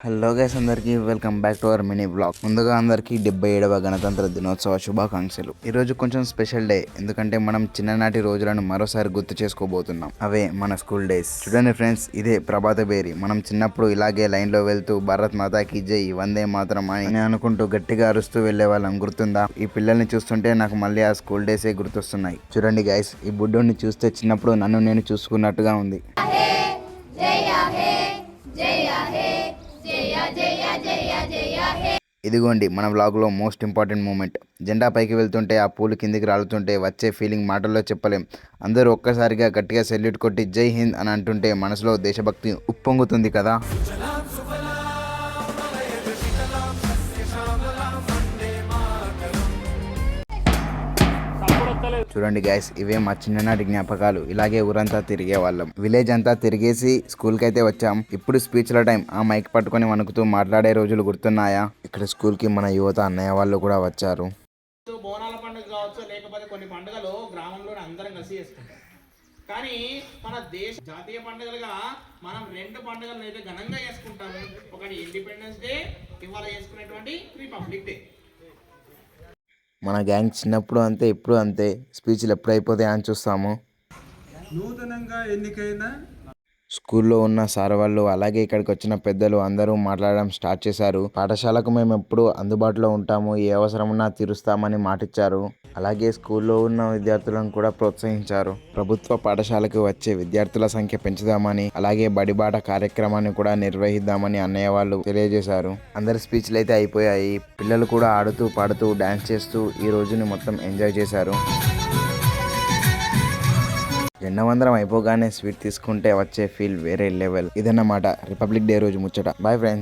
Hello guys, అందరికీ welcome back to our mini blog. ముందుగా అందరికీ 77వ గణతంత్ర దినోత్సవ శుభాకాంక్షలు. ఈ రోజు కొంచెం స్పెషల్ డే, ఎందుకంటే మనం చిన్ననాటి రోజులను మరోసారి గుర్తు చేసుకోబోతున్నాం. అవే మన స్కూల్ డేస్. చూడండి ఫ్రెండ్స్, ఇదే ప్రభాత బేరి. మనం చిన్నప్పుడు ఇలాగే లైన్లో వెళ్తూ భారత్ మాతాకి జై, వందే మాతరం అని అనుకుంటూ గట్టిగా అరుస్తూ వెళ్లే వాళ్ళం. గుర్తుందా? ఈ పిల్లల్ని చూస్తుంటే నాకు మళ్ళీ ఆ స్కూల్ డేసే గుర్తొస్తున్నాయి. చూడండి గైస్, ఈ బుడ్డోని చూస్తే చిన్నప్పుడు నన్ను నేను చూసుకున్నట్టుగా ఉంది. ఇదిగోండి మన వ్లాగ్లో మోస్ట్ ఇంపార్టెంట్ మూమెంట్. జెండా పైకి వెళ్తుంటే ఆ పూలు కిందికి రాలుతుంటే వచ్చే ఫీలింగ్ మాటల్లో చెప్పలేం. అందరూ ఒక్కసారిగా గట్టిగా సెల్యూట్ కొట్టి జై హింద్ అని అంటుంటే మనసులో దేశభక్తి ఉప్పొంగుతుంది కదా. చూడండి గైస్, ఇవే మా చిన్ననాటి జ్ఞాపకాలు. ఇలాగే ఊరంతా తిరిగే వాళ్ళం. విలేజ్ అంతా తిరిగేసి స్కూల్కి అయితే వచ్చాం. ఇప్పుడు స్పీచ్ల టైం. ఆ మైక్ పట్టుకొని వణుకుతూ మాట్లాడే రోజులు గుర్తున్నాయా? ఇక్కడ స్కూల్కి మన యువత అన్నయ్య వాళ్ళు కూడా వచ్చారు. బోనాల పండుగ కావచ్చు, లేకపోతే కొన్ని పండుగలు గ్రామంలోనే అందరం కలిసి చేసుకుంటాం. కానీ మన దేశ జాతీయ పండుగలుగా మనం రెండు పండుగలను అయితే ఘనంగా చేసుకుంటాము. ఒకటి ఇండిపెండెన్స్ డే, ఇవాళ చేసుకునేటువంటి రిపబ్లిక్ డే. మన గ్యాంగ్ చిన్నప్పుడు అంతే, ఇప్పుడు అంతే. స్పీచ్లు ఎప్పుడైపోతాయి అని చూస్తాము. నూతనంగా ఎన్నికైన స్కూల్లో ఉన్న సార్ వాళ్ళు, అలాగే ఇక్కడికి వచ్చిన పెద్దలు అందరూ మాట్లాడడం స్టార్ట్ చేశారు. పాఠశాలకు మేము ఎప్పుడు అందుబాటులో ఉంటాము, ఏ అవసరం ఉన్నా తీరుస్తామని మాటిచ్చారు. అలాగే స్కూల్లో ఉన్న విద్యార్థులను కూడా ప్రోత్సహించారు. ప్రభుత్వ పాఠశాలకు వచ్చే విద్యార్థుల సంఖ్య పెంచుదామని, అలాగే బడిబాట కార్యక్రమాన్ని కూడా నిర్వహిద్దామని అన్నయ్య వాళ్ళు తెలియజేశారు. అందరి స్పీచ్లు అయితే అయిపోయాయి. పిల్లలు కూడా ఆడుతూ పాడుతూ డాన్స్ చేస్తూ ఈ రోజుని మొత్తం ఎంజాయ్ చేశారు. జెండవందరం అయిపోగానే స్వీట్ తీసుకుంటే వచ్చే ఫీల్ వేరే లెవెల్. ఇదన్నమాట రిపబ్లిక్ డే రోజు ముచ్చట. Bye friends.